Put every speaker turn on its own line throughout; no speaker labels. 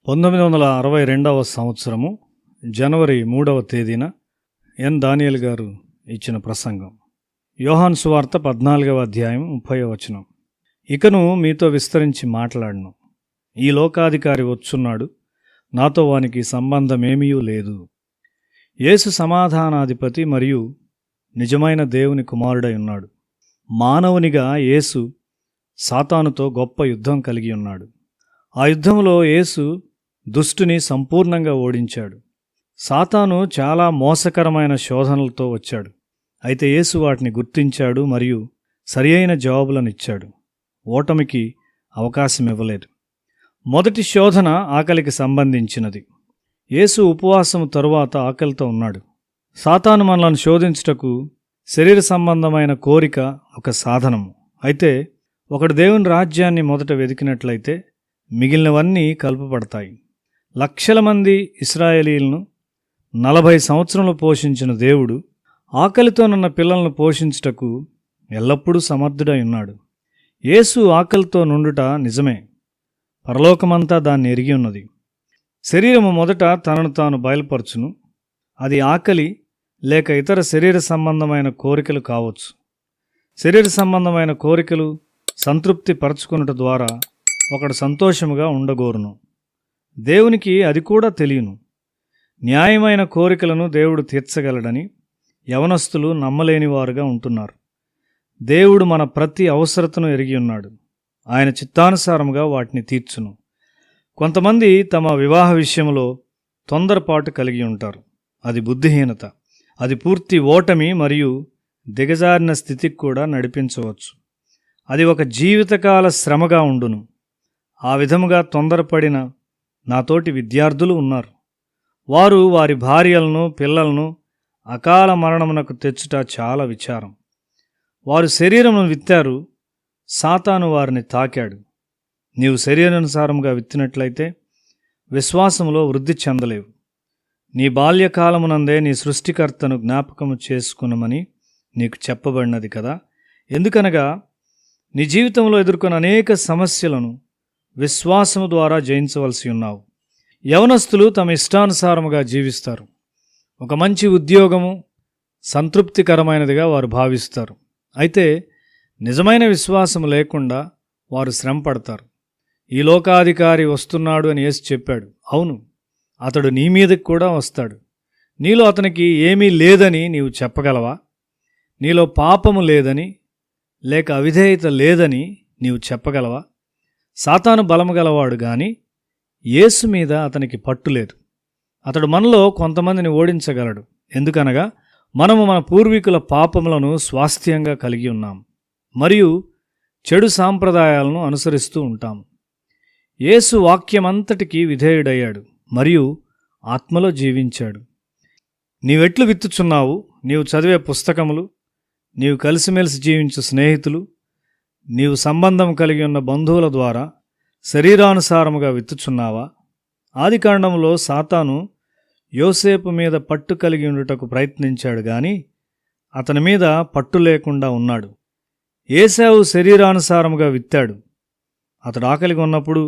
1962వ సంవత్సరము జనవరి 3వ తేదీన ఎన్ దానియేలు గారు ఇచ్చిన ప్రసంగం. యోహాను సువార్త 14వ అధ్యాయం 30వ వచనం. ఇకను మీతో విస్తరించి మాట్లాడను, ఈ లోకాధికారి వచ్చున్నాడు, నాతో వానికి సంబంధమేమీ లేదు. యేసు సమాధానాధిపతి మరియు నిజమైన దేవుని కుమారుడై ఉన్నాడు. మానవునిగా యేసు సాతానుతో గొప్ప యుద్ధం కలిగి ఉన్నాడు. ఆ యుద్ధంలో యేసు దుష్టుని సంపూర్ణంగా ఓడించాడు. సాతాను చాలా మోసకరమైన శోధనలతో వచ్చాడు. అయితే యేసు వాటిని గుర్తించాడు మరియు సరియైన జవాబులనిచ్చాడు. ఓటమికి అవకాశం ఇవ్వలేదు. మొదటి శోధన ఆకలికి సంబంధించినది. యేసు ఉపవాసం తరువాత ఆకలితో ఉన్నాడు. సాతాను మనలను శోధించుటకు శరీర సంబంధమైన కోరిక ఒక సాధనము. అయితే ఒకడు దేవుని రాజ్యాన్ని మొదట వెతికినట్లయితే మిగిలినవన్నీ కలుపబడతాయి. లక్షల మంది ఇశ్రాయేలీలను 40 సంవత్సరములు పోషించిన దేవుడు ఆకలితోనున్న పిల్లలను పోషించుటకు ఎల్లప్పుడూ సమర్థుడై ఉన్నాడు. యేసు ఆకలితో నుండుట నిజమే. పరలోకమంతా దాన్ని ఎరిగి ఉన్నది. శరీరము మొదట తనను తాను బయలుపరచును. అది ఆకలి లేక ఇతర శరీర సంబంధమైన కోరికలు కావచ్చు. శరీర సంబంధమైన కోరికలు సంతృప్తి పరచుకున్నట ద్వారా ఒకడు సంతోషముగా ఉండగోరును. దేవునికి అది కూడా తెలియను. న్యాయమైన కోరికలను దేవుడు తీర్చగలడని యవనస్తులు నమ్మలేనివారుగా ఉంటున్నారు. దేవుడు మన ప్రతి అవసరతను ఎరిగి ఉన్నాడు. ఆయన చిత్తానుసారముగా వాటిని తీర్చును. కొంతమంది తమ వివాహ విషయంలో తొందరపాటు కలిగి ఉంటారు. అది బుద్ధిహీనత. అది పూర్తి ఓటమి మరియు దిగజారిన స్థితికి కూడా నడిపించవచ్చు. అది ఒక జీవితకాల శ్రమగా ఉండును. ఆ విధముగా తొందరపడిన నాతోటి విద్యార్థులు ఉన్నారు. వారు వారి భార్యలను పిల్లలను అకాల మరణమునకు తెచ్చుట చాలా విచారం. వారు శరీరమును విత్తారు, సాతాను వారిని తాకాడు. నీవు శరీరానుసారముగా విత్తినట్లయితే విశ్వాసములో వృద్ధి చెందలేవు. నీ బాల్యకాలమునందే నీ సృష్టికర్తను జ్ఞాపకము చేసుకునమని నీకు చెప్పబడినది కదా. ఎందుకనగా నీ జీవితంలో ఎదుర్కొన్న అనేక సమస్యలను విశ్వాసము ద్వారా జయించవలసి ఉన్నావు. యవనస్తులు తమ ఇష్టానుసారముగా జీవిస్తారు. ఒక మంచి ఉద్యోగము సంతృప్తికరమైనదిగా వారు భావిస్తారు. అయితే నిజమైన విశ్వాసము లేకుండా వారు శ్రమ పడతారు. ఈ లోకాధికారి వస్తున్నాడు అని యేసు చెప్పాడు. అవును, అతడు నీ మీదకి కూడా వస్తాడు. నీలో అతనికి ఏమీ లేదని నీవు చెప్పగలవా? నీలో పాపము లేదని లేక అవిధేయత లేదని నీవు చెప్పగలవా? సాతాను బలము గలవాడు గాని యేసు మీద అతనికి పట్టులేదు. అతడు మనలో కొంతమందిని ఓడించగలడు. ఎందుకనగా మనము మన పూర్వీకుల పాపములను స్వాస్థ్యంగా కలిగి ఉన్నాం మరియు చెడు సాంప్రదాయాలను అనుసరిస్తూ ఉంటాం. యేసు వాక్యమంతటికీ విధేయుడయ్యాడు మరియు ఆత్మలో జీవించాడు. నీవెట్లు విత్తుచున్నావు? నీవు చదివే పుస్తకములు, నీవు కలిసిమెలిసి జీవించు స్నేహితులు, నీవు సంబంధం కలిగి ఉన్న బంధువుల ద్వారా శరీరానుసారముగా విత్తుచున్నావా? ఆదికాండంలో సాతాను యోసేపు మీద పట్టు కలిగి ఉండుటకు ప్రయత్నించాడు గాని అతని మీద పట్టు లేకుండా ఉన్నాడు. ఏశావు శరీరానుసారముగా విత్తాడు. అతడు ఆకలిగా ఉన్నప్పుడు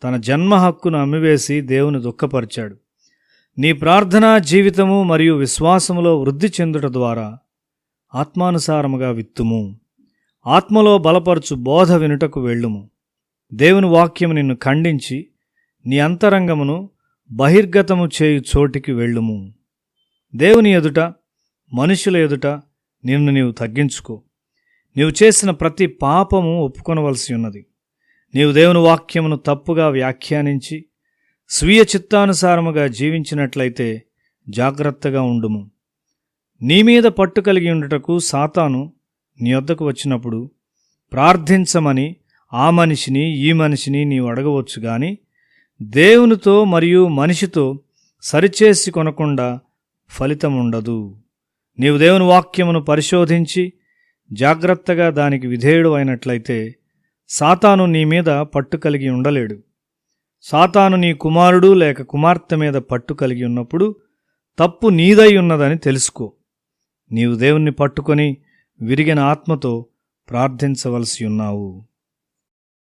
తన జన్మ హక్కును అమ్మివేసి దేవుని దుఃఖపరిచాడు. నీ ప్రార్థనా జీవితము మరియు విశ్వాసములో వృద్ధి చెందుట ద్వారా ఆత్మానుసారముగా విత్తుము. ఆత్మలో బలపరచు బోధ వినుటకు వెళ్ళుము. దేవుని వాక్యము నిన్ను ఖండించి నీ అంతరంగమును బహిర్గతము చేయు చోటికి వెళ్ళుము. దేవుని ఎదుట, మనుషుల ఎదుట నిన్ను నీవు తగ్గించుకో. నీవు చేసిన ప్రతి పాపము ఒప్పుకొనవలసి ఉన్నది. నీవు దేవుని వాక్యమును తప్పుగా వ్యాఖ్యానించి స్వీయ చిత్తానుసారముగా జీవించినట్లయితే జాగ్రత్తగా ఉండుము. నీ మీద పట్టు కలిగి ఉండుటకు సాతాను నీ వద్దకు వచ్చినప్పుడు ప్రార్థించమని ఆ మనిషిని ఈ మనిషిని నీవు అడగవచ్చు గాని దేవునితో మరియు మనిషితో సరిచేసి కొనకుండా ఫలితం ఉండదు. నీవు దేవుని వాక్యమును పరిశోధించి జాగ్రత్తగా దానికి విధేయుడు అయినట్లయితే సాతాను నీ మీద పట్టు కలిగి ఉండలేడు. సాతాను నీ కుమారుడు లేక కుమార్తె మీద పట్టు కలిగి ఉన్నప్పుడు తప్పు నీదై ఉన్నదని తెలుసుకో. నీవు దేవుణ్ణి పట్టుకొని విరిగిన ఆత్మతో ప్రార్థించవలసి ఉన్నావు.